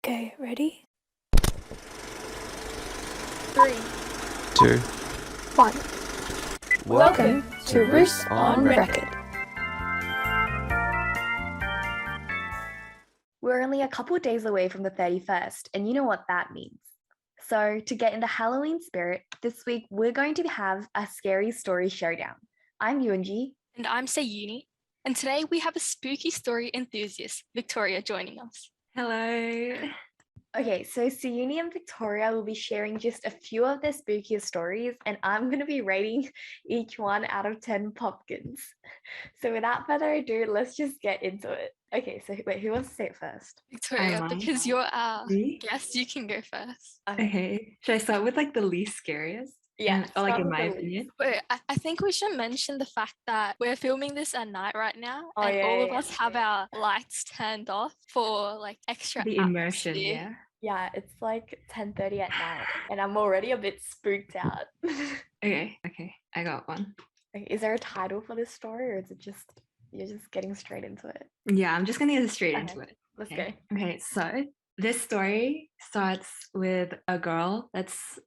Okay, ready? 3, 2, 1. Welcome to Ruse on Record. We're only a couple of days away from the 31st, and you know what that means. So, to get in the Halloween spirit, this week we're going to have a scary story showdown. I'm Yunji. And I'm Sayuni. And today we have a spooky story enthusiast, Victoria, joining us. Hello. Okay, so Sayuni and Victoria will be sharing just a few of their spookiest stories, and I'm going to be rating each one out of 10 pumpkins. So without further ado, let's just get into it. Okay, so wait, who wants to say it first? Victoria, mind. because you're our Me? guest, you can go first. Okay. Should I start with like the least scariest? Yeah, Or like start in with my the opinion? Wait, I think we should mention the fact that we're filming this at night right now, Oh, and yeah, all of yeah, us have our lights turned off for like extra The immersion, atmosphere. yeah. Yeah, it's like 10:30 at night, and I'm already a bit spooked out. Okay, I got one. Okay, is there a title for this story, or is it just you're just getting straight into it? Yeah, I'm just gonna get straight Okay, into it. Let's Okay. go. Okay, so this story starts with a girl. Let's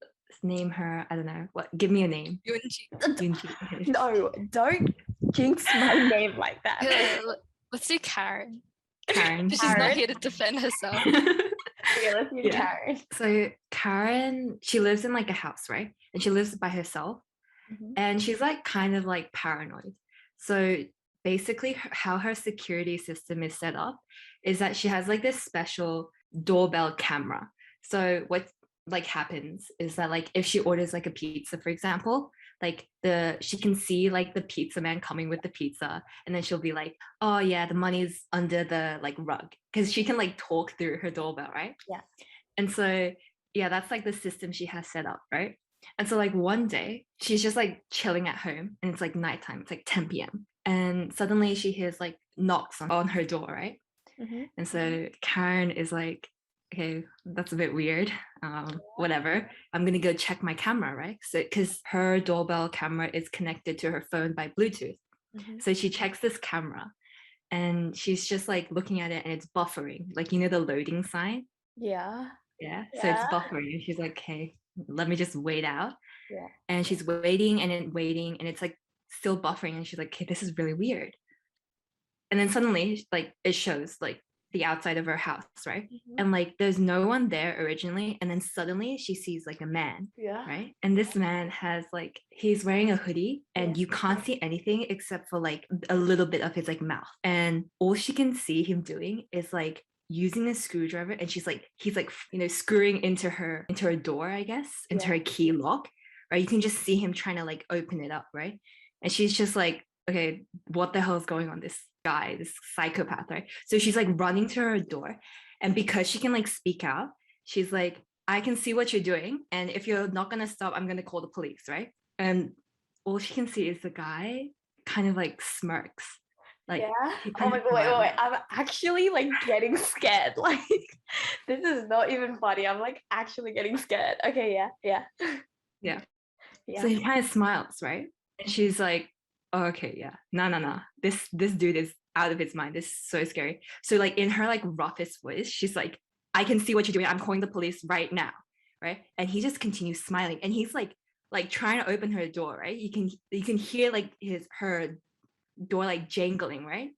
name her, I don't know, what, give me a name. Yunji. Yunji. Okay. No, don't jinx my name like that. Let's do Karen. Karen. She's not Karen? here to defend herself. Okay, let's do Yeah. Karen. So Karen, she lives in like a house, right? And she lives by herself. Mhm. And she's like kind of like paranoid. So basically how her security system is set up is that she has like this special doorbell camera. So what like happens is that like if she orders like a pizza, for example, like she can see like the pizza man coming with the pizza, and then she'll be like, oh yeah, the money's under the like rug, because she can like talk through her doorbell, right? Yeah. And so yeah, that's like the system she has set up, right? And so like one day she's just like chilling at home, and it's like nighttime, it's like 10 p.m. And suddenly she hears like knocks on her door, right? Mhm. And so Karen is like, okay, that's a bit weird. Whatever. I'm gonna go check my camera, right? So because her doorbell camera is connected to her phone by Bluetooth. Mhm. So she checks this camera, and she's just like looking at it, and it's buffering, like, you know, the loading sign. Yeah. Yeah. So it's Yeah. buffering, and she's like, okay, let me just wait out. Yeah. And she's waiting and waiting, and it's like still buffering, and she's like, okay, this is really weird. And then suddenly like it shows like the outside of her house, right? Mhm. And like there's no one there originally, and then suddenly she sees like a man, Yeah. right? And this man has like, he's wearing a hoodie, and Yeah. you can't see anything except for like a little bit of his like mouth, and all she can see him doing is like using a screwdriver, and he's like, you know, screwing into her door, I guess, into Yeah. her key lock, right? You can just see him trying to like open it up, right? And she's just like, okay, what the hell is going on? This guy, this psychopath, right? So she's like running to her door, and because she can like speak out, she's like, I can see what you're doing, and if you're not gonna stop, I'm gonna call the police, right? And all she can see is the guy kind of like smirks, like, Yeah. he Oh kind my of god, wait. smiles. I'm actually like getting scared. Like this is not even funny. I'm like actually getting scared. Okay, yeah, yeah. Yeah. Yeah. So he kind of smiles, right? And she's like, oh, okay, yeah, no. This dude is out of his mind. This is so scary. So like in her like roughest voice, she's like, I can see what you're doing. I'm calling the police right now, right? And he just continues smiling, and he's like trying to open her door, right? You can hear like her door like jangling, right?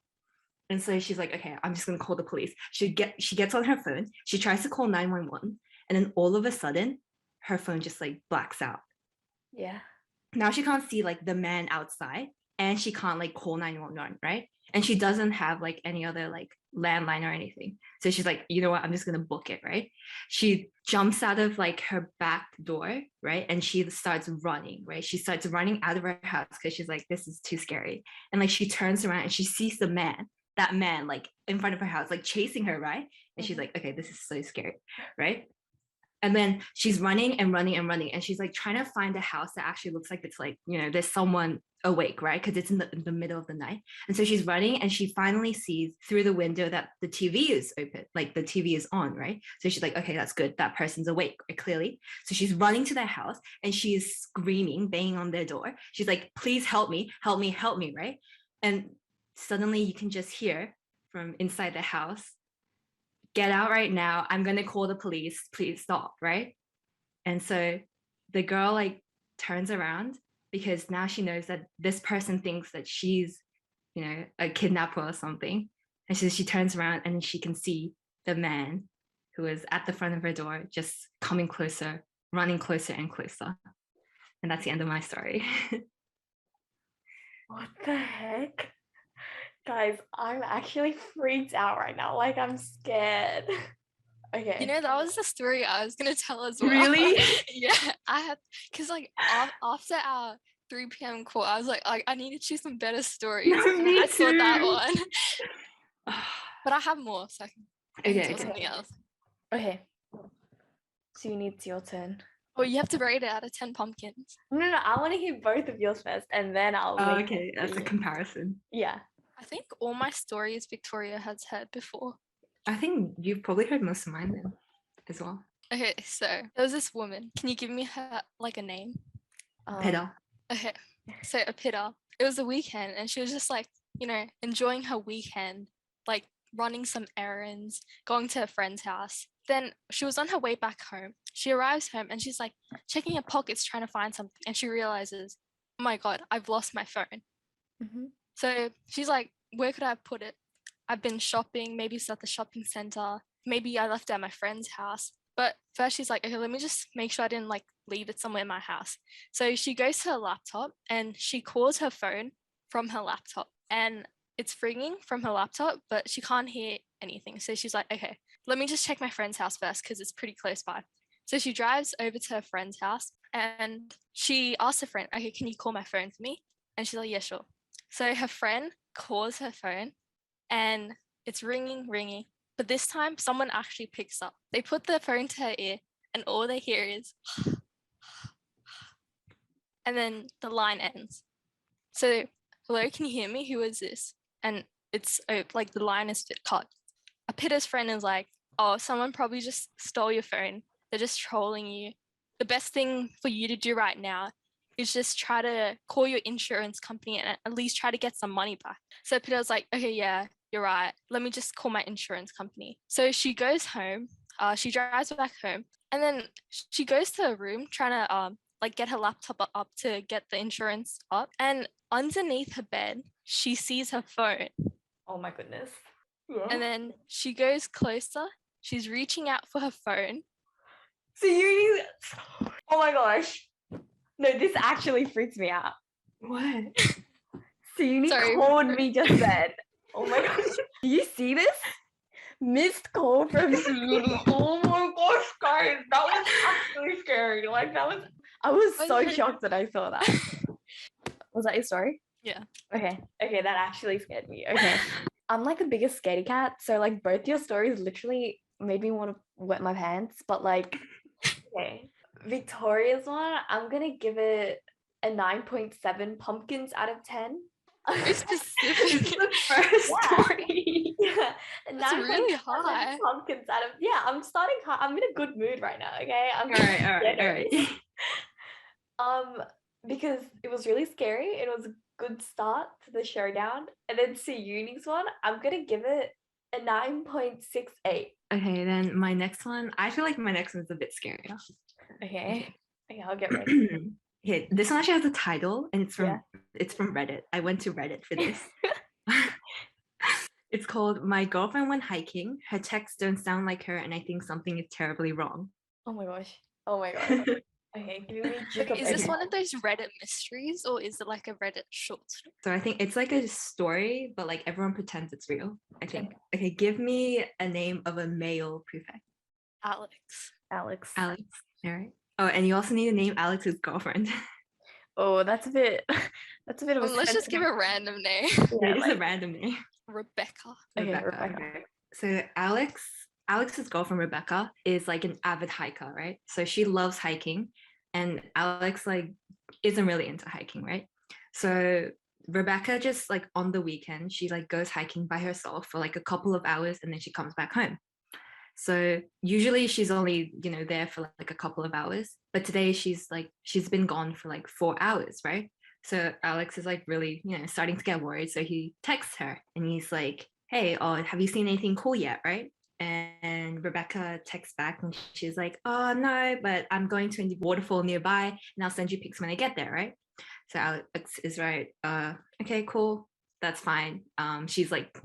And so she's like, okay, I'm just gonna call the police. She gets on her phone. She tries to call 911, and then all of a sudden, her phone just like blacks out. Yeah. Now she can't see like the man outside, and she can't like call 911, right? And she doesn't have like any other like landline or anything. So she's like, you know what, I'm just gonna book it, right? She jumps out of like her back door, right? And she starts running, right? She starts running out of her house because she's like, this is too scary. And like she turns around and she sees that man like in front of her house, like chasing her, right? And she's Mhm. like, okay, this is so scary, right? And then she's running and running and running, and she's like trying to find a house that actually looks like it's like, you know, there's someone awake, right? Because it's in the middle of the night. And so she's running, and she finally sees through the window that the TV is open, like the TV is on, right? So she's like, okay, that's good, that person's awake, right? Clearly. So she's running to their house, and she is screaming, banging on their door. She's like, please help me, right? And suddenly you can just hear from inside the house, get out right now. I'm going to call the police. Please stop, right? And so the girl like turns around because now she knows that this person thinks that she's, you know, a kidnapper or something. And so she turns around and she can see the man who is at the front of her door just coming closer, running closer and closer. And that's the end of my story. What the heck? Guys, I'm actually freaked out right now. Like, I'm scared. Okay. You know, that was the story I was gonna tell as well. Really? Yeah, I had, cause like after our 3 p.m. call, I was like, I need to choose some better stories. And Me I saw that too. one. But I have more, so I can Okay, tell okay. something else. Okay. So you need your turn. Oh, you have to rate it out of 10 pumpkins. No, I want to hear both of yours first, and then I'll. Oh, link okay, it to that's a you. comparison. Yeah. I think all my stories Victoria has heard before. I think you've probably heard most of mine then as well. Okay, so there was this woman. Can you give me her like a name? Pedo. Okay, so a pitter. It was a weekend, and she was just like, you know, enjoying her weekend, like running some errands, going to a friend's house. Then she was on her way back home. She arrives home and she's like checking her pockets, trying to find something, and she realizes, oh my god, I've lost my phone. Mhm. So she's like, where could I put it? I've been shopping, maybe it's at the shopping center, maybe I left it at my friend's house. But first she's like, okay, let me just make sure I didn't like leave it somewhere in my house. So she goes to her laptop and she calls her phone from her laptop, and it's ringing from her laptop, but she can't hear anything. So she's like, okay, let me just check my friend's house first because it's pretty close by. So she drives over to her friend's house and she asks her friend, okay, can you call my phone for me? And she's like, yeah, sure. So her friend calls her phone and it's ringing, but this time someone actually picks up. They put the phone to her ear and all they hear is and then the line ends. So, hello, can you hear me? Who is this? And it's like the line is cut. A pitter's friend is like, oh, someone probably just stole your phone. They're just trolling you. The best thing for you to do right now is just try to call your insurance company and at least try to get some money back. So Peter's like, okay, yeah, you're right. Let me just call my insurance company. So she goes home. She drives back home, and then she goes to her room trying to like get her laptop up to get the insurance up. And underneath her bed, she sees her phone. Oh my goodness. Yeah. And then she goes closer. She's reaching out for her phone. So you. Oh my gosh. No, this actually freaks me out. What? So you Sorry. called me just then. Oh my gosh. Do you see this? Missed call from Sayuni. Oh my gosh, guys. That was actually scary. Like, that was. I was so Okay. shocked that I saw that. Was that your story? Yeah. Okay, that actually scared me. Okay. I'm like the biggest scaredy cat, so like both your stories literally made me want to wet my pants, but like, okay. Victoria's one, I'm gonna give it a 9.7 pumpkins out of 10. Very It's specific. the first Yeah. story. Yeah, That's really 9.7 high. pumpkins out of, yeah, I'm starting high. I'm in a good mood right now, okay? All right. Because it was really scary. It was a good start to the showdown. And then Sayuni's one, I'm gonna give it a 9.68. Okay, then my next one. I feel like my next one's a bit scarier. Okay, I'll get ready. Okay, this one actually has a title, and it's from Yeah. Reddit. I went to Reddit for this. It's called "My Girlfriend Went Hiking. Her texts don't sound like her, and I think something is terribly wrong." Oh my gosh. Okay, give me just Okay, is this one of those Reddit mysteries or is it like a Reddit short story? So I think it's like a story, but like everyone pretends it's real. I think. Okay, give me a name of a male prefect. Alex. Alex. Alex. All right. Oh, and you also need to name Alex's girlfriend. Oh, that's a bit of a Let's just give sensitive- a random name. Yeah, just a like- random name. Rebecca. Okay, Rebecca. Okay. So Alex's girlfriend Rebecca is like an avid hiker, right? So she loves hiking, and Alex like isn't really into hiking, right? So Rebecca just like on the weekend, she like goes hiking by herself for like a couple of hours and then she comes back home. So usually she's only, there for like a couple of hours, but today she's been gone for like 4 hours, right? So Alex is like really, starting to get worried. So he texts her and he's like, hey, have you seen anything cool yet, right? And Rebecca texts back and she's like, oh no, but I'm going to a waterfall nearby and I'll send you pics when I get there, right? So Alex is right. Okay, cool. That's fine. She's like,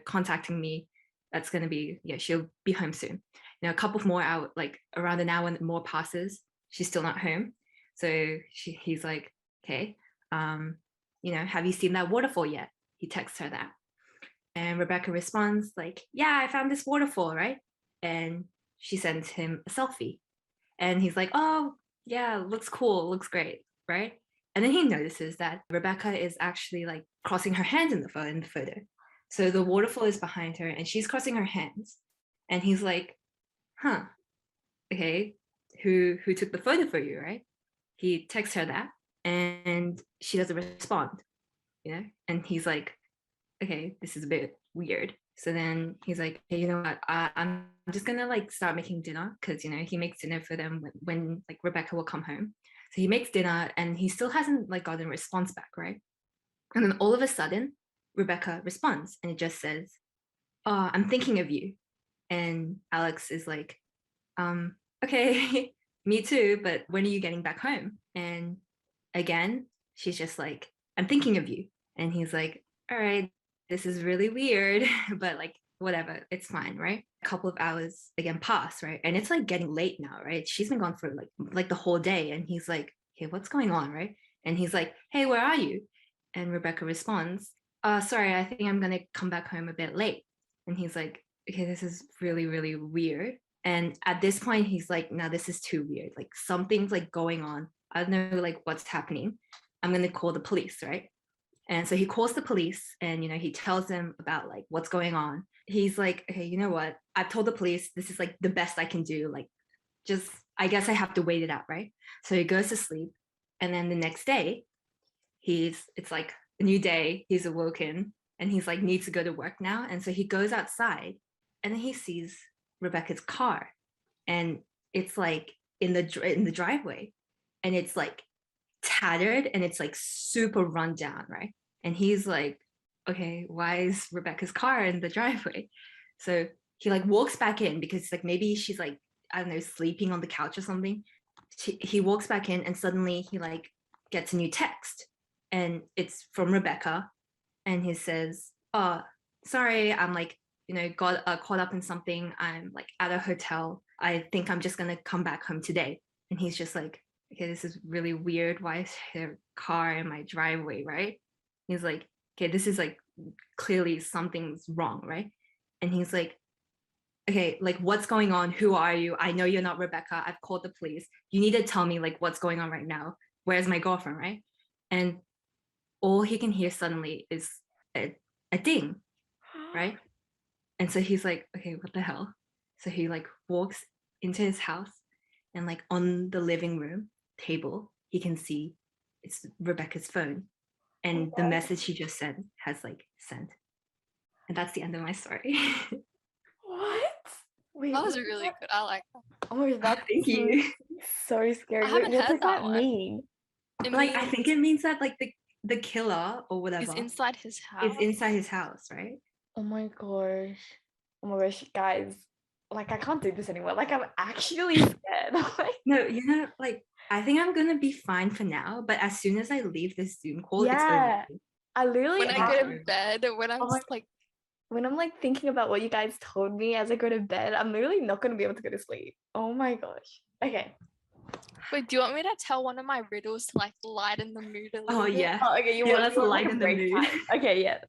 contacting me. That's gonna be, she'll be home soon. A couple more hours, like around an hour and more passes. She's still not home. So he's like, okay, have you seen that waterfall yet? He texts her that. And Rebecca responds like, yeah, I found this waterfall, right? And she sends him a selfie. And he's like, oh, yeah, looks cool, looks great, right? And then he notices that Rebecca is actually like crossing her hands in the photo. So the waterfall is behind her and she's crossing her hands. And he's like, huh, okay, who took the photo for you, right? He texts her that and she doesn't respond, And he's like, okay, this is a bit weird. So then he's like, hey, you know what? I'm just gonna like start making dinner because he makes dinner for them when like Rebecca will come home. So he makes dinner and he still hasn't like gotten a response back, right? And then all of a sudden, Rebecca responds and it just says, oh, I'm thinking of you. And Alex is like, okay, me too, but when are you getting back home? And again, she's just like, I'm thinking of you. And he's like, all right, this is really weird, but like, whatever, it's fine, right? A couple of hours again pass, right? And it's like getting late now, right? She's been gone for like the whole day. And he's like, hey, what's going on, right? And he's like, hey, where are you? And Rebecca responds, sorry, I think I'm gonna come back home a bit late. And he's like, okay, this is really, really weird. And at this point, he's like, no, this is too weird. Like something's like going on. I don't know like what's happening. I'm gonna call the police, right? And so he calls the police and, he tells them about like what's going on. He's like, okay, you know what? I've told the police this is like the best I can do. Like, just, I guess I have to wait it out, right? So he goes to sleep. And then the next day, it's like a new day. He's awoken and he's like, needs to go to work now. And so he goes outside and then he sees Rebecca's car. And it's like in the driveway. And it's like tattered and it's like super run down, right? And he's like, okay, why is Rebecca's car in the driveway? So he like walks back in because like maybe she's like, I don't know, sleeping on the couch or something. He walks back in and suddenly he like gets a new text and it's from Rebecca. And he says, oh, sorry, I'm like, got caught up in something. I'm like at a hotel. I think I'm just gonna come back home today. And he's just like, okay, this is really weird. Why is there a car in my driveway, right? He's like, okay, this is like clearly something's wrong, right? And he's like, okay, like what's going on? Who are you? I know you're not Rebecca. I've called the police. You need to tell me like what's going on right now. Where's my girlfriend, right? And all he can hear suddenly is a ding, right? And so he's like, okay, what the hell? So he like walks into his house and like on the living room table, he can see it's Rebecca's phone. And the message she just sent has like sent. And that's the end of my story. What? Wait, That was what really good. I like that. Oh my, that's Thank you. so scary. I haven't what heard does that one. mean? It Like I means think it means that like the killer or whatever he's inside his house. is inside his house, right? Oh my gosh. Oh my gosh, guys. Like I can't do this anymore. Like I'm actually scared. Like, No, like I think I'm gonna be fine for now, but as soon as I leave this Zoom call, it's yeah. over. I literally When I go to bed, when I'm Oh my- just like, when I'm like thinking about what you guys told me as I go to bed, I'm literally not gonna be able to go to sleep. Oh my gosh. Okay. wait, do you want me to tell one of my riddles to like lighten the mood a little Oh bit? yeah. Oh, okay. Yeah, let's you want lighten the break mood. time. Okay, yeah.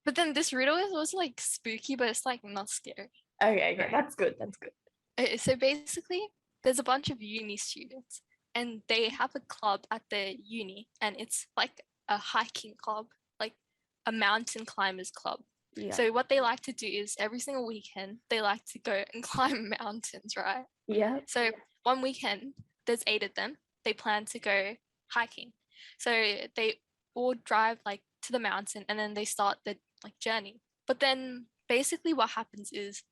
But then this riddle is also like spooky, but it's like not scary. okay, Right. that's good. That's good. So basically, there's a bunch of uni students, and they have a club at the uni, and it's like a hiking club, like a mountain climbers club. Yeah. So what they like to do is every single weekend they like to go and climb mountains, right? yeah. So one weekend, there's 8 of them. They plan to go hiking. So they all drive like to the mountain and then they start the like journey. But then basically what happens is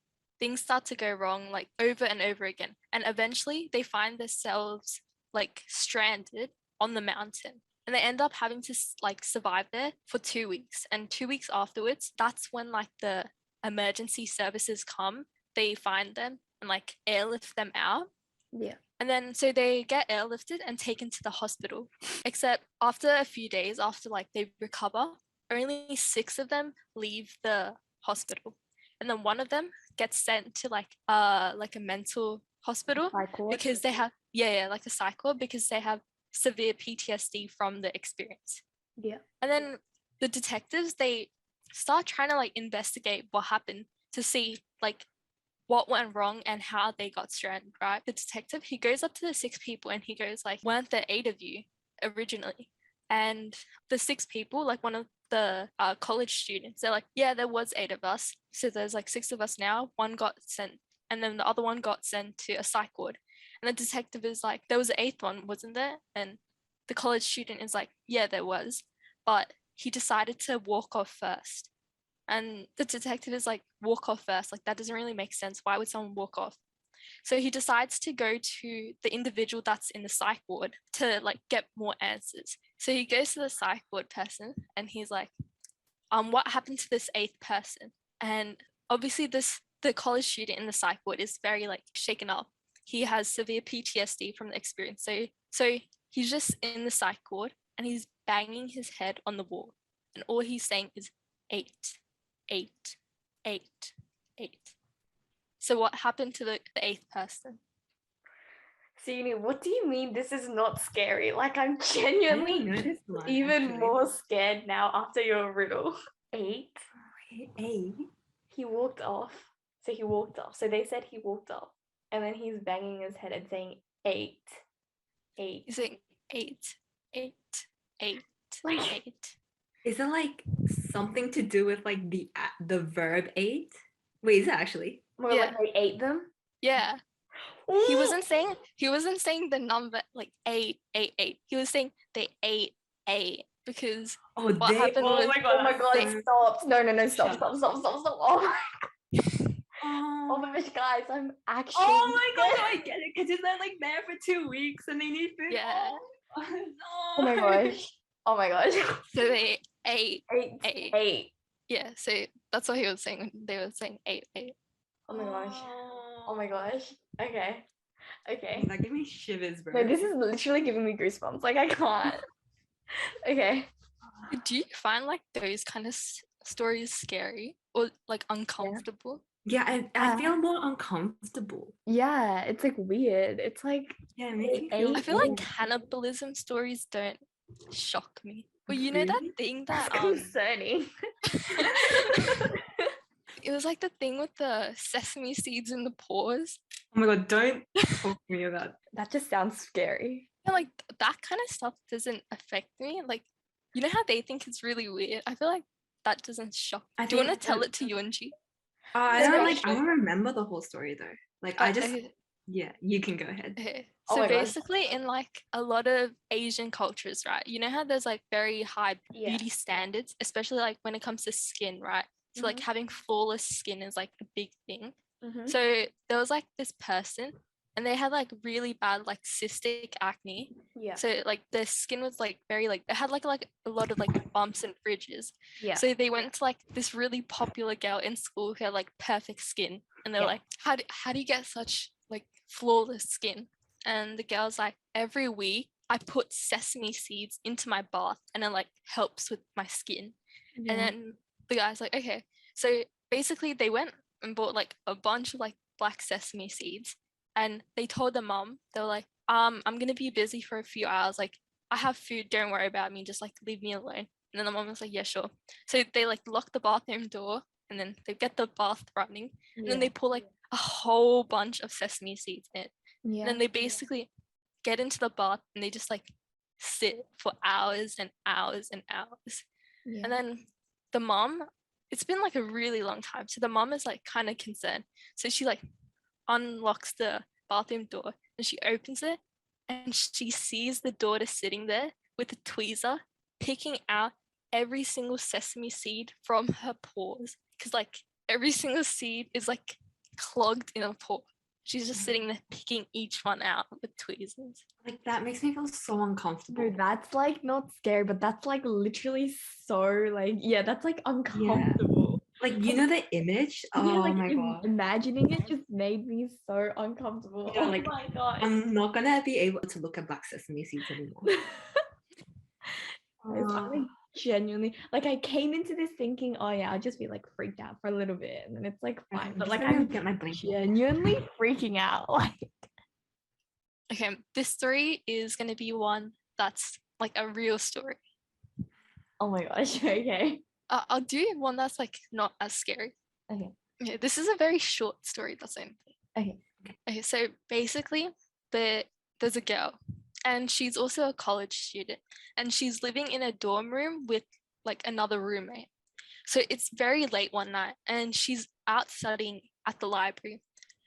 things start to go wrong like over and over again. And eventually they find themselves like stranded on the mountain. And they end up having to like survive there for 2 weeks. And 2 weeks afterwards, that's when like the emergency services come, they find them and like airlift them out. Yeah. And then so they get airlifted and taken to the hospital. Except after a few days, after like they recover, only 6 of them leave the hospital. And then one of them gets sent to like a mental hospital Psych ward? because they have like a psych ward because they have severe PTSD from the experience. Yeah. And then the detectives, they start trying to like investigate what happened to see like what went wrong and how they got stranded, right? The detective, he goes up to the 6 people and he goes like, weren't there 8 of you originally? And the 6 people, like one of the college students, they're like, yeah, there was 8 of us. So there's like 6 of us now. One got sent, and then the other one got sent to a psych ward. And the detective is like, there was an 8th one, wasn't there? And the college student is like, yeah, there was. But he decided to walk off first. And the detective is like, walk off first. Like, that doesn't really make sense. Why would someone walk off? So he decides to go to the individual that's in the psych ward to like get more answers. So he goes to the psych ward person and he's like, what happened to this 8th person? And obviously the college student in the psych ward is very like shaken up. He has severe PTSD from the experience. So he's just in the psych ward and he's banging his head on the wall. And all he's saying is 8, 8, 8, 8. So what happened to the 8th person? Sayuni, what do you mean this is not scary? Like, I'm I genuinely didn't notice one, even actually. more scared now after your riddle. 8. 8. He walked off. So he walked off. So they said he walked off. And then he's banging his head and saying 8. 8. He's saying 8, 8, 8, Like- 8. Is it like something to do with like the verb 8? Wait, is it actually? More Yeah. like they ate them. Yeah. He wasn't saying the number like 8, 8, 8. He was saying they ate 8 because Oh, what happened was Oh my god, so- stop. No, stop, Shut stop, stop, stop, stop. Oh Oh, my gosh, guys, I'm actually oh my god, scared. I get it. Because they're like there for 2 weeks and they need food. Yeah. Oh, no. Oh my gosh. Oh my gosh. so they ate 8. 8. 8. Yeah, so that's what he was saying when they were saying 8, 8. Oh my gosh. Oh my gosh. Okay. Okay. That gave me shivers, bro. No, this is literally giving me goosebumps. Like, I can't. Okay. Do you find like those kind of stories scary or like uncomfortable? Yeah, I feel more uncomfortable. Yeah, it's like weird. It's like, Yeah, it makes me feel. I I feel like Ooh. cannibalism stories don't shock me. Well, you know that Really? thing that's that concerning. it was like the thing with the sesame seeds in the paws. Oh my god, don't talk to me about. That just sounds scary. Yeah, like that kind of stuff doesn't affect me. Like, you know how they think it's really weird? I feel like that doesn't shock. I Do you want think to tell that- it to Yunji? I Yeah, don't like. sure. I don't remember the whole story though. Like I just. Okay, Yeah, you can go ahead. okay. Oh So my gosh. basically, in like a lot of Asian cultures, right? You know how there's like very high Yeah. beauty standards, especially like when it comes to skin, right? So like having flawless skin is like a big thing. Mhm. So there was like this person and they had like really bad like cystic acne. Yeah. So like their skin was like very like they had like a lot of like bumps and ridges. Yeah. So they went to like this really popular girl in school who had like perfect skin. And they're Yeah. like, how do you get such like flawless skin? And the girl's like, every week I put sesame seeds into my bath and it like helps with my skin. Yeah. And then the guy's like, okay. So basically they went and bought like a bunch of like black sesame seeds and they told the mom, they were like, I'm gonna be busy for a few hours. Like I have food, don't worry about me, just like leave me alone. And then the mom was like, yeah, sure. So they like lock the bathroom door and then they get the bath running and then they pour like a whole bunch of sesame seeds in. yeah. And then they basically get into the bath and they just like sit for hours and hours and hours. yeah. And then the mom, it's been like a really long time. So the mom is like kind of concerned. So she like unlocks the bathroom door and she opens it and she sees the daughter sitting there with a tweezer picking out every single sesame seed from her paws. Because like every single seed is like clogged in a paw. She's just sitting there picking each one out with tweezers. Like that makes me feel so uncomfortable. No, that's like not scary, but that's like literally so like, yeah, that's like uncomfortable. Like, you know the image? Yeah, Oh like my god. imagining it just made me so uncomfortable. Yeah, Oh like, my god. I'm not gonna be able to look at Black Sesame Seeds anymore. I like genuinely like I came into this thinking, oh yeah, I'll just be like freaked out for a little bit, and then it's like fine. I'm But just like gonna I'm get my blanket. genuinely freaking out. Like Okay, this story is going to be one that's like a real story. oh my gosh, okay. I'll do one that's like not as scary. Okay. Okay, this is a very short story. That's the only thing. Okay. Okay, so basically, there's a girl, and she's also a college student, and she's living in a dorm room with like another roommate. So it's very late one night, and she's out studying at the library.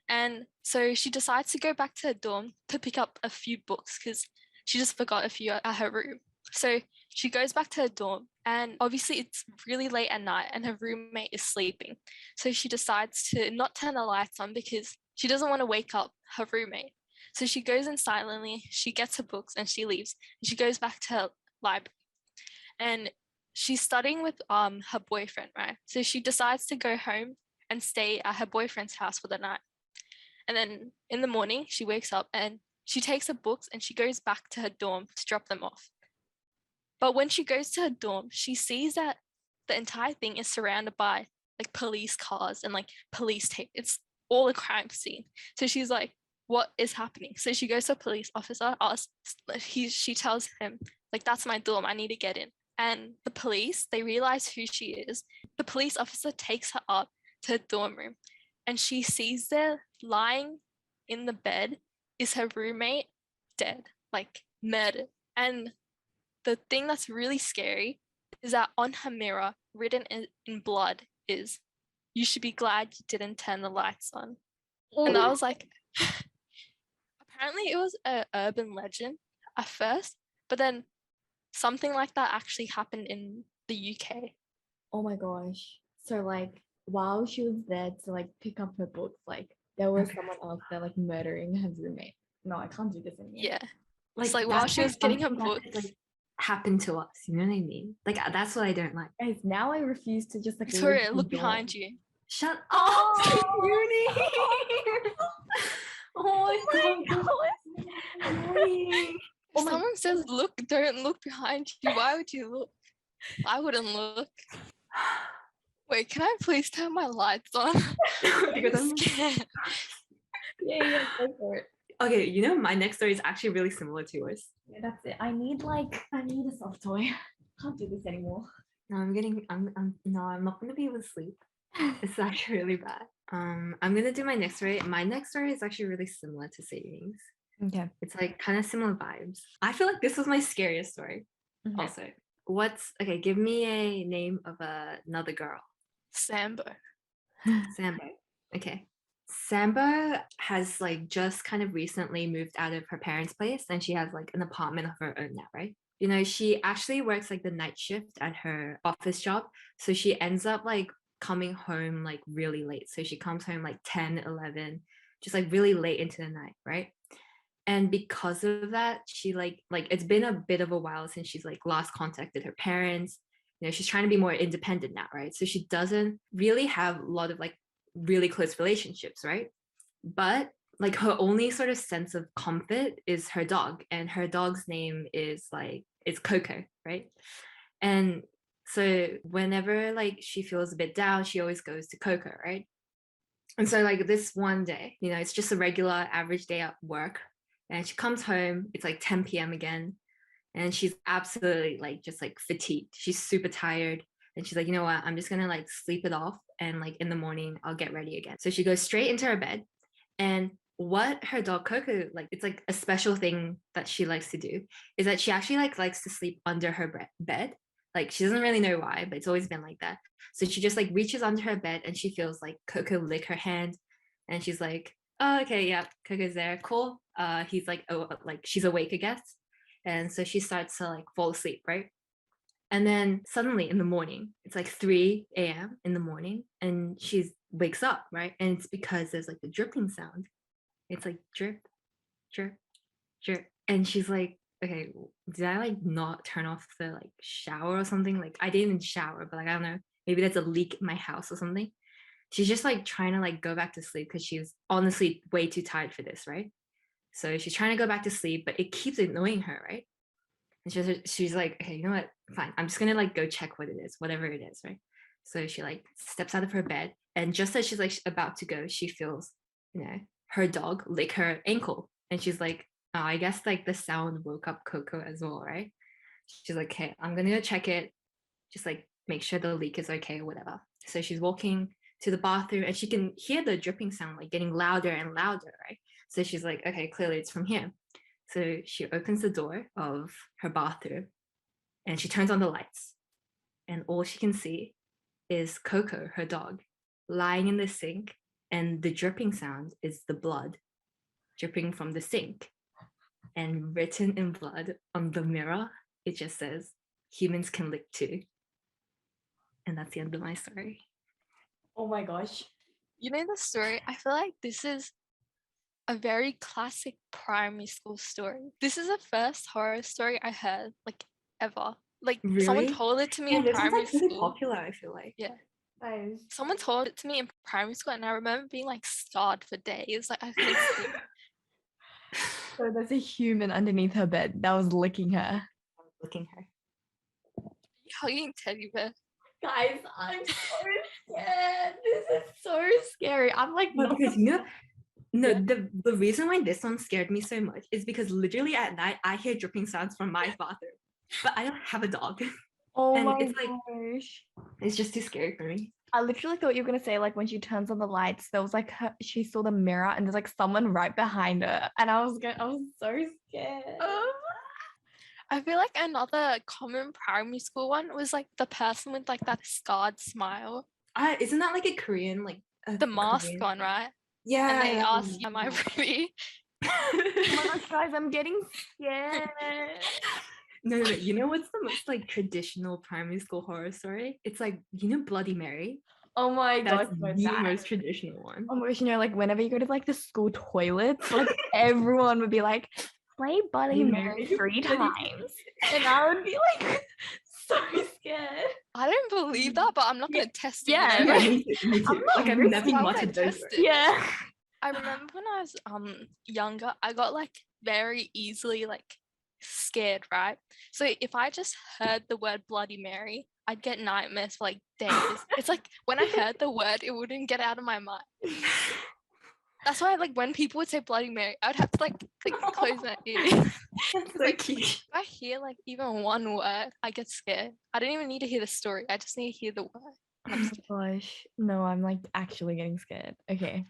And so she decides to go back to her dorm to pick up a few books because she just forgot a few at her room. So she goes back to her dorm, and obviously it's really late at night and her roommate is sleeping. So she decides to not turn the lights on because she doesn't want to wake up her roommate. So she goes in silently, she gets her books and she leaves. And she goes back to her library. And she's studying with her boyfriend, right? So she decides to go home and stay at her boyfriend's house for the night. And then in the morning, she wakes up and she takes her books and she goes back to her dorm to drop them off. But when she goes to her dorm, she sees that the entire thing is surrounded by like police cars and like police tape. It's all a crime scene. So she's like, what is happening? So she goes to a police officer, she tells him, like, that's my dorm, I need to get in. And the police, they realize who she is. The police officer takes her up to her dorm room and she sees there lying in the bed is her roommate dead, like murdered. And the thing that's really scary is that on her mirror, written in blood, is, you should be glad you didn't turn the lights on. And I was like, apparently it was an urban legend at first, but then something like that actually happened in the UK. oh my gosh. So like while she was there to like pick up her books, like there was someone else there like murdering her roommate. No, I can't do this anymore. Yeah. It's like while that's she was getting her something that books. could, like, happen to us, you know what I mean? Like, that's what I don't like. Guys, now I refuse to just like Victoria, leave look the behind dorm. you. Shut up, Oh, Uni. Oh my god. Annoying. Oh my- Someone says, look, don't look behind you. Why would you look? I wouldn't look. Wait, can I please turn my lights on? Because I'm I'm- scared. yeah, go for it. Okay, you know, my next story is actually really similar to yours. Yeah, that's it. I need a soft toy. Can't do this anymore. No, I'm not gonna be able to sleep. It's actually really bad. I'm gonna do my next story. My next story is actually really similar to Sayuni's. Okay. It's like kind of similar vibes. I feel like this was my scariest story. Okay. Also, okay? Give me a name of another girl. Sambo. Sambo. Okay. Sambo has like just kind of recently moved out of her parents' place and she has like an apartment of her own now, right? You know, she actually works like the night shift at her office job. So she ends up like coming home like really late. So she comes home like 10, 11, just like really late into the night, right? And because of that, she like it's been a bit of a while since she's like last contacted her parents. You know, she's trying to be more independent now, right? So she doesn't really have a lot of like really close relationships, right? But like her only sort of sense of comfort is her dog, and her dog's name is like it's Coco, right? And so whenever like she feels a bit down, she always goes to Coco, right? And so like this one day, you know, it's just a regular average day at work, and she comes home, it's like 10 p.m. again, and she's absolutely like just like fatigued. She's super tired. And she's like, you know what? I'm just gonna like sleep it off, and like in the morning I'll get ready again. So she goes straight into her bed, and what her dog Coco, like, it's like a special thing that she likes to do is that she actually like likes to sleep under her bed. Like she doesn't really know why, but it's always been like that. So she just like reaches under her bed and she feels like Coco lick her hand, and she's like, oh, okay, yeah, Coco's there, cool. He's like, oh, like she's awake, I guess. And so she starts to like fall asleep, right? And then suddenly in the morning, it's like 3 a.m. in the morning, and she wakes up, right? And it's because there's like a dripping sound. It's like drip, drip, drip. And she's like, okay, did I like not turn off the like shower or something? Like I didn't shower, but like I don't know. maybe there's a leak in my house or something. She's just like trying to like go back to sleep because she's honestly way too tired for this, right? So she's trying to go back to sleep, but it keeps annoying her, right? And she's like, okay, you know what? Fine. I'm just gonna like go check what it is, whatever it is, right? So she like steps out of her bed, and just as she's like about to go, she feels, her dog lick her ankle, and she's like, oh, I guess like the sound woke up Coco as well, right? She's like, okay, I'm gonna go check it, just like make sure the leak is okay or whatever. So she's walking to the bathroom, and she can hear the dripping sound like getting louder and louder, right? So she's like, okay, clearly it's from here. So she opens the door of her bathroom and she turns on the lights. And all she can see is Coco, her dog, lying in the sink. And the dripping sound is the blood dripping from the sink. And written in blood on the mirror, it just says, humans can lick too. And that's the end of my story. Oh my gosh. You know the story? I feel like this is a very classic primary school story. This is the first horror story I heard, like, ever. Like, someone Really? told it to me Yeah, in this is primary like really school. popular, I feel like. Yeah. Guys. Someone told it to me in primary school, and I remember being like scarred for days. Like, I couldn't sleep. So there's a human underneath her bed that was licking her. I was looking her. Hugging teddy bear. Guys, I'm so scared. This is so scary. I'm like, No, not because no, Yeah. the reason why this one scared me so much is because literally at night I hear dripping sounds from my bathroom, but I don't have a dog. Oh And my it's like gosh. it's just too scary for me. I literally thought you were gonna say like when she turns on the lights, there was like she saw the mirror and there's like someone right behind her, and I was so scared. I feel like another common primary school one was like the person with like that scarred smile. Isn't that like a Korean like The mask Korean one, right? Yeah. And they that ask, one. am I pretty? Oh my gosh, guys, I'm getting scared. No. You know what's the most like traditional primary school horror story? It's like Bloody Mary. Oh my gosh, That's no, the that. most traditional one. Oh my gosh, like whenever you go to like the school toilets, like everyone would be like, play Bloody Mary 3 times. And I would be like so scared. I don't believe that, but I'm not going to test it. Yeah, You know? Yeah, me too. I'm not Like I've risking never it. watched those. Test it. Yeah. I remember when I was younger, I got like very easily like scared, right? So if I just heard the word Bloody Mary, I'd get nightmares for like days. It's like when I heard the word, it wouldn't get out of my mind. That's why like when people would say Bloody Mary, I'd have to like close my ears. That's so Like, cute. if I hear like even one word, I get scared. I don't even need to hear the story. I just need to hear the word. Oh my gosh. No, I'm like actually getting scared. Okay.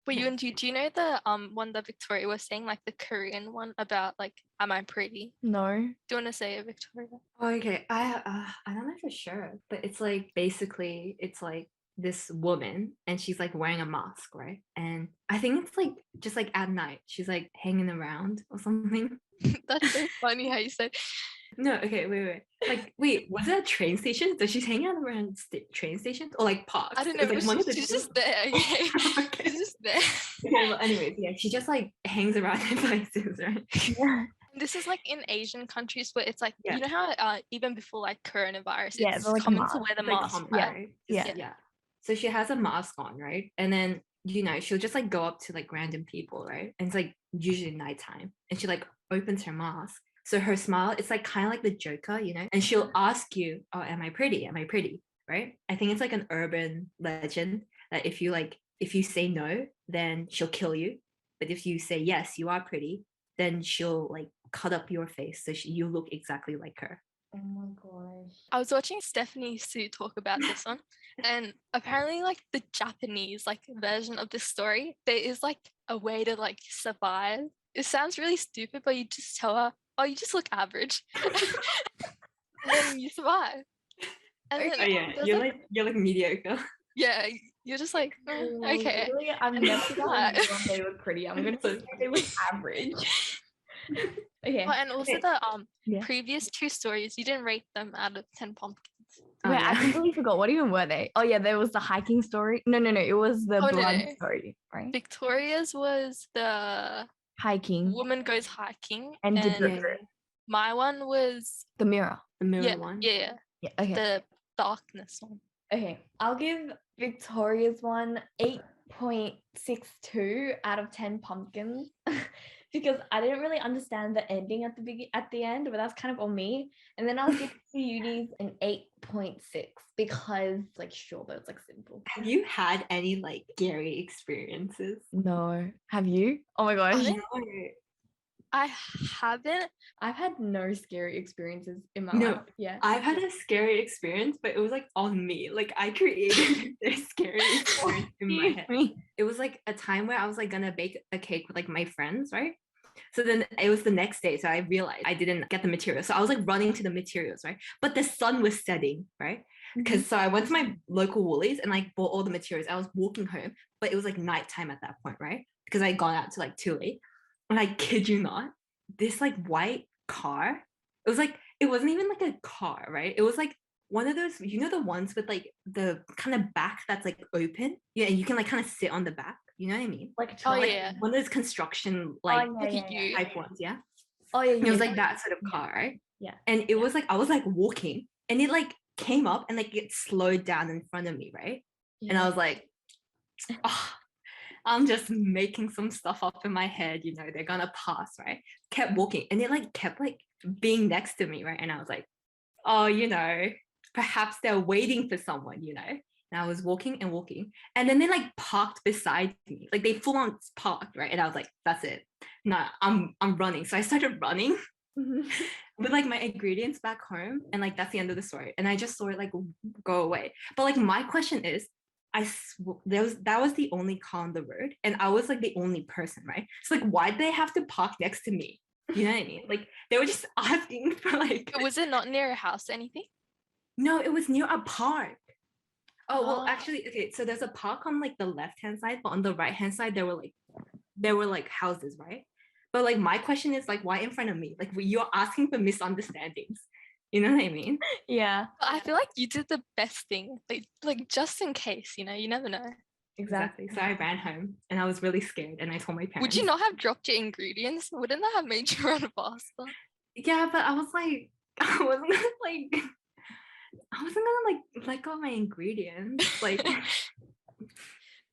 But Yunji, do you know the one that Victoria was saying, like the Korean one about like, am I pretty? No. Do you want to say it, Victoria? Oh, okay. I don't know for sure, but it's like basically it's like this woman and she's like wearing a mask, right? And I think it's like just like at night she's like hanging around or something. That's so funny how you said. No, okay, wait. Like, wait, was it a train station? Does she hang out around train stations or like parks? I don't know. It's, like, But one of the she's two. just there. Okay? Okay. She's just there. Okay, well, anyways, yeah, she just like hangs around in places, right? Yeah. This is like in Asian countries where it's like, Yeah. you know how even before like coronavirus, Yeah, it's they're, like, common mask. to wear the It's, like, mask, common, right? right? Yeah. Yeah. So she has a mask on, right? And then she'll just like go up to like random people, right? And it's like usually nighttime, and she like opens her mask. So her smile, it's like kind of like the Joker, and she'll ask you, "Oh, am I pretty? Am I pretty?" Right? I think it's like an urban legend that if you say no, then she'll kill you. But if you say yes, you are pretty, then she'll like cut up your face so you look exactly like her. Oh my gosh. I was watching Stephanie Sue talk about this one, and apparently like the Japanese like version of this story, there is like a way to like survive. It sounds really stupid, but you just tell her, oh, you just look average. And then you survive. And then Oh yeah, there's, you're like mediocre. yeah, you're just like, okay. Literally, I'm And never that's gonna that. say they look pretty. I'm gonna say they look average. Okay. Oh, and also Okay. the Yeah. previous two stories, you didn't rate them out of 10 pumpkins. Oh, Wait, I yeah. completely forgot. What even were they? Oh yeah, there was the hiking story. No. It was the Oh, no, blood no. story, right? Victoria's was the Hiking woman goes hiking, and did Yeah, my one was the mirror. the mirror yeah, one. yeah, Yeah. Okay. the darkness one. Okay, I'll give Victoria's one 8.62 out of 10 pumpkins because I didn't really understand the ending at the end, but that's kind of on me. And then I'll give Sayuni's an 8.6 because like sure, but it's like simple. Have you had any like scary experiences? No, have you? Oh my gosh, I- No. I haven't. I've had no scary experiences in my No, life. Yeah, I've had a scary experience, but it was like on me. Like I created this scary experience in my head. It was like a time where I was like gonna bake a cake with like my friends, right? So then it was the next day. So I realized I didn't get the materials. So I was like running to the materials, right? But the sun was setting, right? Because so I went to my local Woolies and like bought all the materials. I was walking home, but it was like nighttime at that point, right? Because I had gone out to like too late. And I kid you not, this like white car, it was like, it wasn't even like a car, right? It was like one of those, you know, the ones with like the kind of back that's like open. Yeah, and you can like kind of sit on the back. You know what I mean? like a Oh truck. yeah. One of those construction Oh, like yeah, Like yeah, a yeah. U. type ones, yeah. Oh yeah, And it was yeah. like that sort of Yeah. car, right? Yeah. And it was like I was like walking, and it like came up and like it slowed down in front of me, right? And I was like, oh, I'm just making some stuff up in my head, you know, they're gonna pass, right? Kept walking, and it like kept like being next to me, right? And I was like, oh, you know, perhaps they're waiting for someone, you know. And I was walking and walking, and then they like parked beside me, like they full on parked, right? And I was like, that's it. No, I'm running. So I started running with like my ingredients back home, and like that's the end of the story. And I just saw it like go away. But like my question is, that was the only car on the road, and I was like the only person, right? So like, why did they have to park next to me? You know what I mean? Like they were just asking for like. Was it not near a house or anything? No, it was near a park. Oh well, Ah. actually, okay. So there's a park on like the left hand side, but on the right hand side there were like houses, right? But like my question is like, why in front of me? Like you're asking for misunderstandings. You know what I mean? Yeah, But I feel like you did the best thing. Like just in case, you know, you never know. exactly. So I ran home and I was really scared, and I told my parents. Would you not have dropped your ingredients? Wouldn't that have made you run faster? Yeah, but I was like, I wasn't gonna like. I wasn't gonna like let go of my ingredients. Like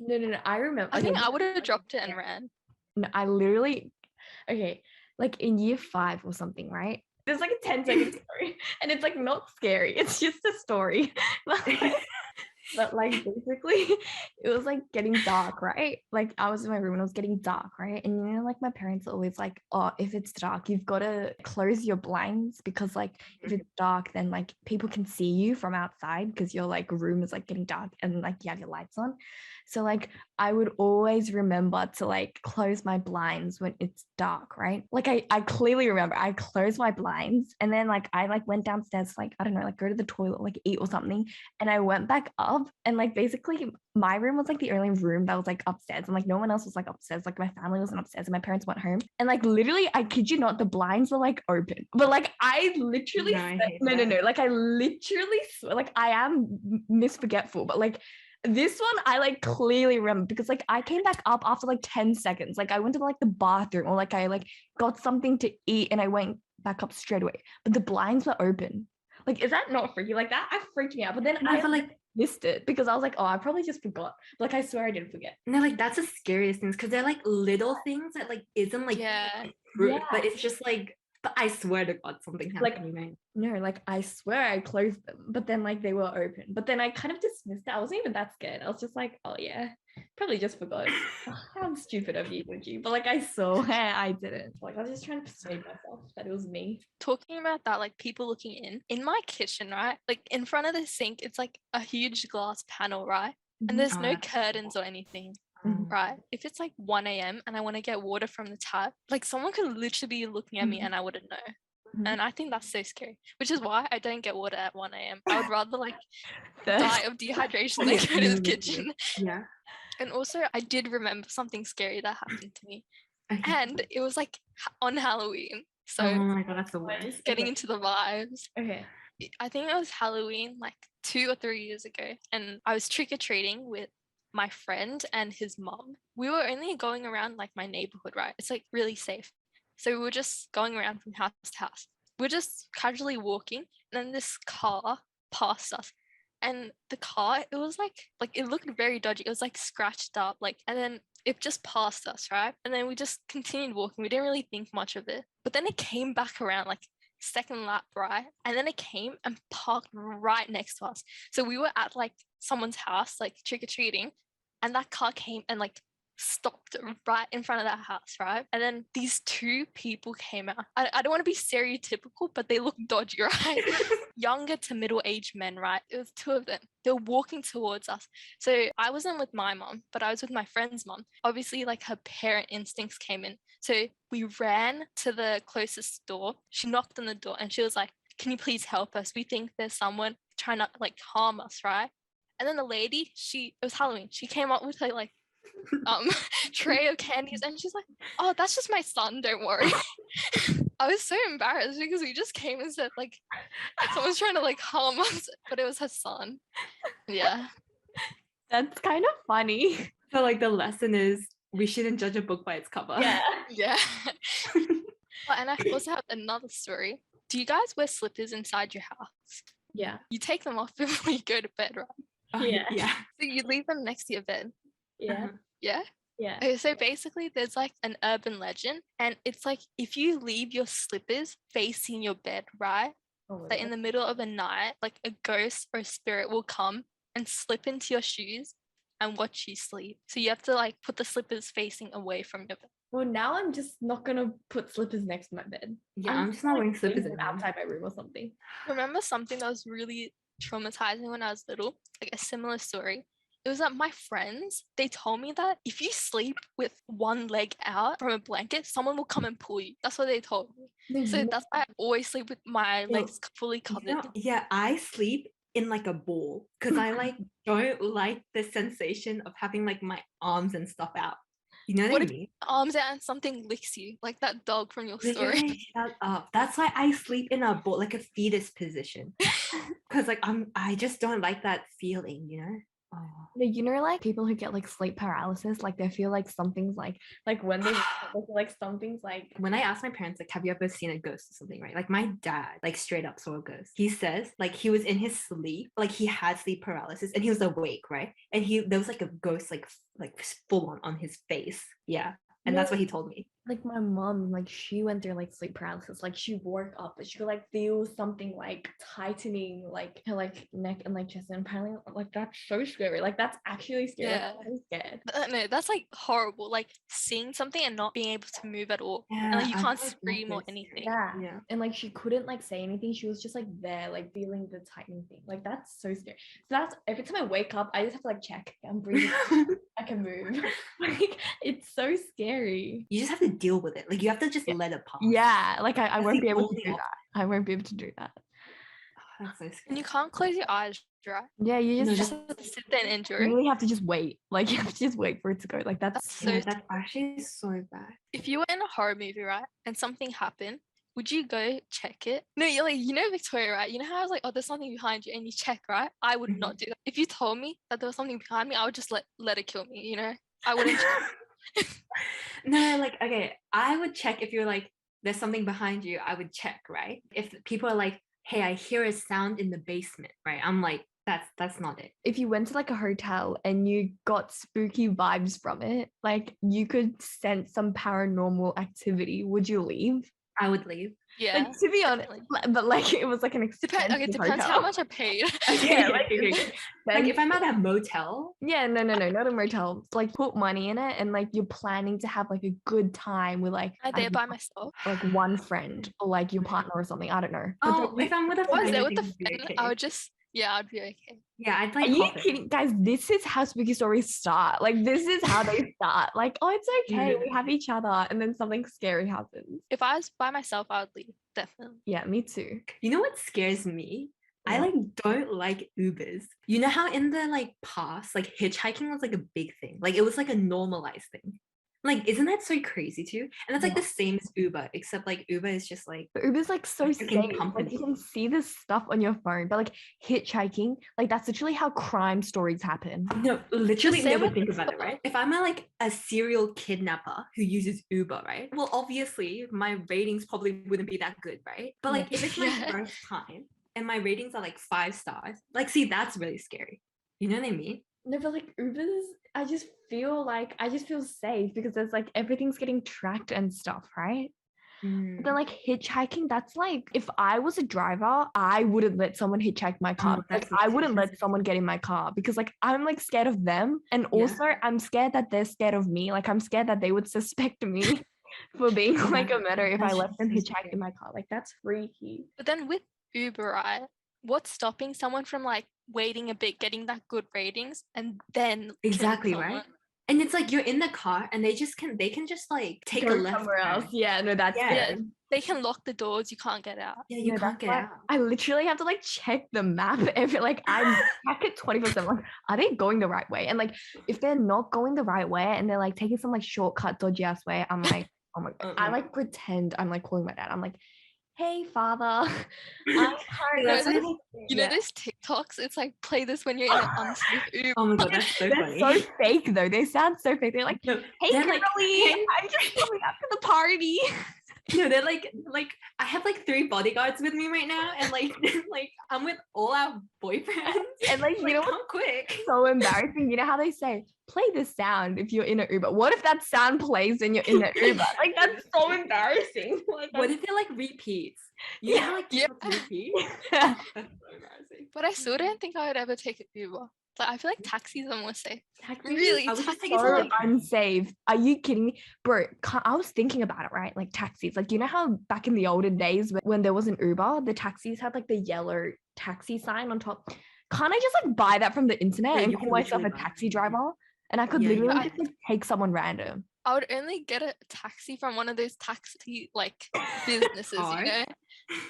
No. I remember. I think okay, I would have dropped it and ran. No, I literally, okay, like in year 5 or something, right? There's like a 10-second story, and it's like not scary. It's just a story. But like basically, it was like getting dark, right? Like I was in my room and it was getting dark, right? And you know, like my parents are always like, oh, if it's dark, you've got to close your blinds because like if it's dark, then like people can see you from outside because your like room is like getting dark and like you have your lights on. So like I would always remember to like close my blinds when it's dark, right? Like I clearly remember I closed my blinds and then like I like went downstairs, like I don't know, like go to the toilet, like eat or something. And I went back up and like basically my room was like the only room that was like upstairs and like no one else was like upstairs. Like my family wasn't upstairs and my parents went home. And like literally, I kid you not, the blinds were like open. But like I literally No, I hate no. that. Like I literally like I am misforgetful, but like this one I like clearly remember because like I came back up after like 10 seconds. Like I went to like the bathroom or like I like got something to eat and I went back up straight away. But the blinds were open. Like, is that not freaky? Like that, I freaked me out. But then No, I but like missed it because I was like, oh, I probably just forgot. But like I swear I didn't forget. no, like that's the scariest things because they're like little things that like isn't like Yeah. rude, Yeah. but it's just like. But I swear to God, something Like- happened. Right? No, like I swear I closed them, but then like they were open. But then I kind of dismissed it. I wasn't even that scared. I was just like, oh yeah, probably just forgot. How stupid of you, Yunji. But like I saw I didn't. Like I was just trying to persuade myself that it was me. Talking about that, like people looking in my kitchen, right? Like in front of the sink, it's like a huge glass panel, right? And there's Oh, no that's curtains or anything, Mhm. right? If it's like 1 a.m. and I want to get water from the tap, like someone could literally be looking at me and I wouldn't know. Mhm. And I think that's so scary, which is why I don't get water at 1 a.m. I would rather like Thirst. die of dehydration than go to the kitchen. Yeah. And also, I did remember something scary that happened to me. Okay. And it was like on Halloween. So Oh my God, that's the worst. getting Okay. into the vibes. Okay. I think it was Halloween like 2 or 3 years ago. And I was trick-or-treating with my friend and his mom. We were only going around like my neighborhood, right? It's like really safe. So we were just going around from house to house. We're just casually walking, and then this car passed us. and the car, it was like it looked very dodgy. It was like scratched up, like, and then it just passed us, right? And then we just continued walking. We didn't really think much of it. But then it came back around like second lap, right? And then it came and parked right next to us. So we were at like someone's house, like trick-or-treating, and that car came and like stopped right in front of that house, right? And then these two people came out. I don't want to be stereotypical, but they look dodgy, right? Younger to middle-aged men, right? It was two of them. They were walking towards us. So I wasn't with my mom, but I was with my friend's mom. Obviously, like her parent instincts came in. So we ran to the closest door. She knocked on the door and she was like, "Can you please help us? We think there's someone trying to like harm us," right? And then the lady, it was Halloween. She came up with her like tray of candies and she's like, "Oh, that's just my son, don't worry." I was so embarrassed because we just came and said like someone's trying to like harm us, but it was her son. Yeah. That's kind of funny. So like the lesson is we shouldn't judge a book by its cover. Yeah. Yeah. Oh, and I also have another story. Do you guys wear slippers inside your house? Yeah. You take them off before you go to bed, right? Yeah. Yeah. So you leave them next to your bed. Yeah. Yeah. Yeah. Okay, so basically there's like an urban legend, and it's like if you leave your slippers facing your bed, right? Oh my That in God. the middle of the night, like a ghost or a spirit will come and slip into your shoes and watch you sleep. So you have to like put the slippers facing away from your bed. Well, now I'm just not gonna put slippers next to my bed. Yeah, I'm just not wearing slippers leaving them anymore. outside my room or something. Remember something that was really traumatizing when I was little? Like a similar story. It was that my friends, they told me that if you sleep with one leg out from a blanket, someone will come and pull you. That's what they told me. No, So you know- that's why I always sleep with my Well, legs fully covered. You know, yeah, I sleep in like a ball because I like don't like the sensation of having like my arms and stuff out. You know what What I if mean? arms out and something licks you, like that dog from your story? Literally, shut up. That's why I sleep in a ball, like a fetus position. Because like I just don't like that feeling, you know? Oh. No, you know, like people who get like sleep paralysis, like they feel like something's like when they wake up, they feel like something's like. When I asked my parents, like, have you ever seen a ghost or something, right? Like my dad, like straight up saw a ghost. He says, like, he was in his sleep, like he had sleep paralysis and he was awake, right? And there was like a ghost, like full on his face. Yeah. And that's No. what he told me. Like my mom, like she went through like sleep paralysis. Like she woke up, but she could like feel something like tightening, like her like neck and like chest. And apparently, like that's so scary. Like that's actually scary. Yeah. I'm scared. No, that's like horrible. Like seeing something and not being able to move at all. Yeah, And like you I can't feel like scream or that's anything. Yeah. Yeah. And like she couldn't like say anything. She was just like there, like feeling the tightening thing. Like that's so scary. So that's every time I wake up, I just have to like check. I'm breathing. I can move. Like it's so scary. You just have to deal with it. Like you have to just Yeah. let it pass. Yeah, like I That's won't the be able to only do that. I won't be able to do that. Oh, that's so scary. And you can't close your eyes, right? Yeah, you No, You just just have to sit there and enjoy you it. really have to just wait. Like you have to just wait for it to go. Like that's That's so Yeah, that's actually so bad. If you were in a horror movie, right, and something happened, would you go check it? No, you're like, you know Victoria, right? You know how I was like, oh, there's something behind you, and you check, right? I would not do that. If you told me that there was something behind me, I would just let it kill me, you know? I wouldn't check. No, like, okay, I would check if you're like, there's something behind you, I would check, right? If people are like, hey, I hear a sound in the basement, right? I'm like, that's not it. if you went to like a hotel and you got spooky vibes from it, like you could sense some paranormal activity, would you leave? I would leave. Yeah. Like to be honest, definitely. but like it was like an expensive Okay, depends hotel. how much I paid. Yeah, like, Like then- if I'm at a motel, yeah, no, not a motel. Like put money in it, and like you're planning to have like a good time with like Am I there by myself? like one friend or like your partner or something. I don't know. But oh, then if I'm with a If I was friend, there I with the think it'd be friend, okay. I would just, yeah, I'd be okay. Yeah, I'd are like you hop in. kidding, guys? This is how spooky stories start. Like this is how they start. Like, oh, it's okay. We have each other, and then something scary happens. If I was by myself, I would leave, definitely. Yeah, me too. You know what scares me? I What? like don't like Ubers. You know how in the like past, like hitchhiking was like a big thing. Like it was like a normalized thing. Like, isn't that so crazy too? And it's like Yeah. the same as Uber, except like Uber is just like But Uber's like so freaking safe. Like company. you can see this stuff on your phone, but like hitchhiking, like that's literally how crime stories happen. no, literally same never with think about it, Uber. right? If I'm a serial kidnapper who uses Uber, right? Well, obviously my ratings probably wouldn't be that good, right? But like if it's my Yeah. first time, and my ratings are like 5 stars. Like, see, that's really scary. You know what I mean? No, but like Ubers, I just feel safe because there's like everything's getting tracked and stuff, right? But then like hitchhiking, that's like if I was a driver, I wouldn't let someone hitchhike my car. Like that's I it, wouldn't that's let someone get in my car because like I'm like scared of them. And Yeah. also I'm scared that they're scared of me. Like I'm scared that they would suspect me for being like a murderer if I That's let them so hitchhike in my car. Like that's freaky. But then with Uber, right? What's stopping someone from like waiting a bit, getting that good ratings, and then killing Exactly, right? someone? And it's like you're in the car and they can just like take a Go left somewhere else. turn. Yeah, no, that's Yeah. scary. They can lock the doors, you can't get out. Yeah, you No, can't that's get why out. I literally have to like check the map every like I check it 24/7. Like, are they going the right way? And like if they're not going the right way and they're like taking some like shortcut dodgy ass way, I'm like, oh my god. I like pretend I'm like calling my dad. I'm like, hey father, I can't That's go why, this like, You know those TikToks? It's like play this when you're in an unsafe Uber. oh my god, that's so They're funny. so fake though. They sound so fake. They're like, No, hey they're Kimberly, like, I'm just coming up to the party. no, they're like I have like 3 bodyguards with me right now, and like like I'm with all our boyfriends, And like you know what's come quick. so embarrassing? You know how they say play this sound if you're in an Uber. What if that sound plays when you're in the Uber? Like that's so embarrassing. Like, What if it like repeats? You know how like Yeah. TikToks repeat? yeah. That's so embarrassing. But I still don't think I would ever take an Uber. Like I feel like taxis are more safe. Taxis Really, I would just taxis take it to, so like- unsafe. Are you kidding me? Bro, I was thinking about it, right? Like taxis. Like, you know how back in the olden days when there was an Uber, the taxis had like the yellow taxi sign on top. Can't I just like buy that from the internet Yeah, and you call can myself a literally buy taxi it. driver? And I could Yeah, literally yeah. just like take someone random. I would only get a taxi from one of those taxi like businesses, Cars? you know?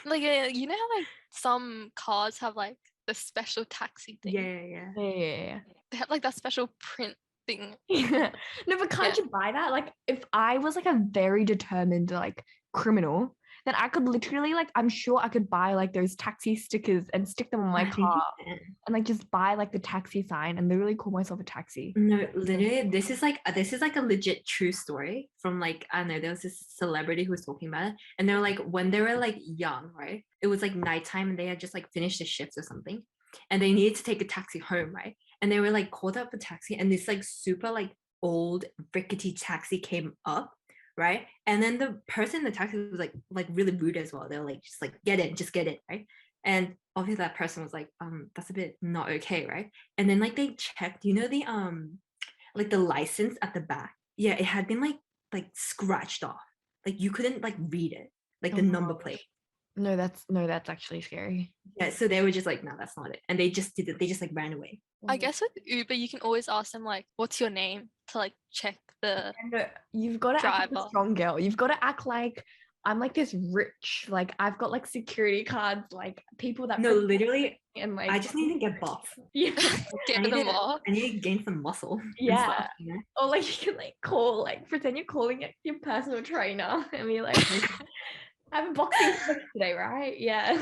Like you know how like some cars have like the special taxi thing? Yeah. Yeah. They have like that special print thing. Yeah. No, but can't Yeah. you buy that? Like, if I was like a very determined like criminal, then I could literally like I'm sure I could buy like those taxi stickers and stick them on my I think car you can. and like just buy like the taxi sign and literally call myself a taxi. No, literally, this is like a legit true story from like I don't know. There was this celebrity who was talking about it, and they were like when they were like young, right? It was like nighttime, and they had just like finished the shifts or something, and they needed to take a taxi home, right? And they were like called up a taxi, and this like super like old rickety taxi came up, right? And then the person in the taxi was like really rude as well. They were like just like just get it, right? And obviously that person was like, that's a bit not okay, right? And then like they checked, you know, the like the license at the back. Yeah, it had been like scratched off. Like you couldn't like read it, like the Oh number gosh. plate. No, that's actually scary. Yeah, so they were just like, no, that's not it. And they just did it. They just like ran away. I guess with Uber you can always ask them like, what's your name? To like check the And you've got to act like a driver. strong girl. You've got to act like I'm like this rich, like I've got like security cards, like people that No, protect literally, me and like I just need to get buff. yeah. Get I them need all. to gain some muscle. and Yeah. stuff, you know? Or like you can like call, like pretend you're calling it your personal trainer and be like, I have a boxing match today, right? Yeah.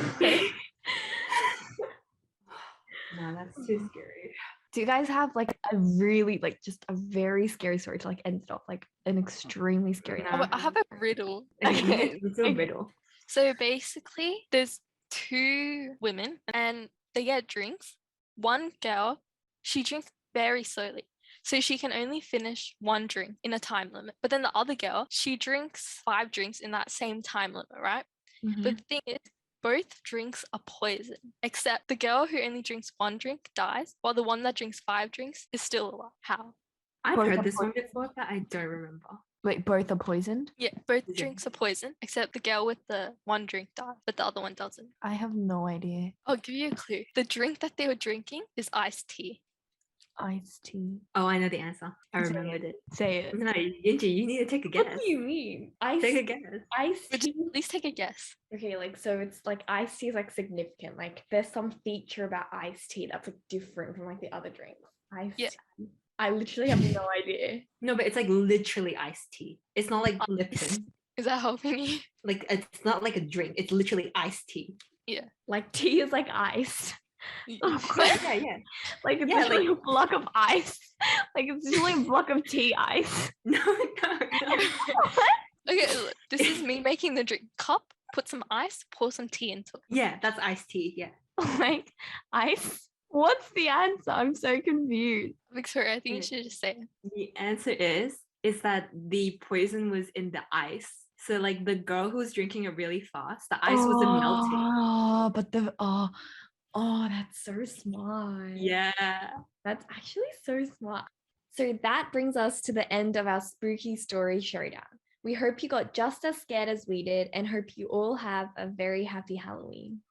No, that's too scary. Do you guys have like a really like just a very scary story to like end it off, like an extremely scary? No. Oh, but I have a riddle. Okay, It's a okay. riddle. So basically, there's 2 women and they get drinks. One girl, she drinks very slowly. So she can only finish 1 drink in a time limit. But then the other girl, she drinks 5 drinks in that same time limit, right? Mhm. But the thing is, both drinks are poison, except the girl who only drinks 1 drink dies, while the one that drinks 5 drinks is still alive. How? I've Both heard are this one before, but I don't remember. Wait, both are poisoned? Yeah, both Is it- drinks are poison, except the girl with the 1 drink dies, but the other one doesn't. I have no idea. I'll give you a clue. The drink that they were drinking is iced tea. Iced tea. Oh, I know the answer. I Say remembered it. Say it. No, Yunji, you need to take a guess. What do you mean? Take a Iced guess. iced But tea? at least take a guess. Okay, like so it's like iced tea is like significant. Like there's some feature about iced tea that's like different from like the other drinks. Iced Yeah. tea. I literally have no idea. No, but it's like literally iced tea. It's not like Lipton. Is that helping you? Like it's not like a drink. It's literally iced tea. Like tea is like ice. Yeah. Like it's Yeah, literally a block of ice. Like it's literally a block of tea ice. No. Okay, look, this is me making the drink. Cup put some ice, pour some tea into it. Yeah, that's iced tea. Yeah. Like ice? What's the answer? I'm so confused. Victoria, I think you Okay. should just say it. The answer is that the poison was in the ice. So like the girl who was drinking it really fast, the ice wasn't melting. Oh, but that's so smart. Yeah. That's actually so smart. So that brings us to the end of our spooky story showdown. We hope you got just as scared as we did and hope you all have a very happy Halloween.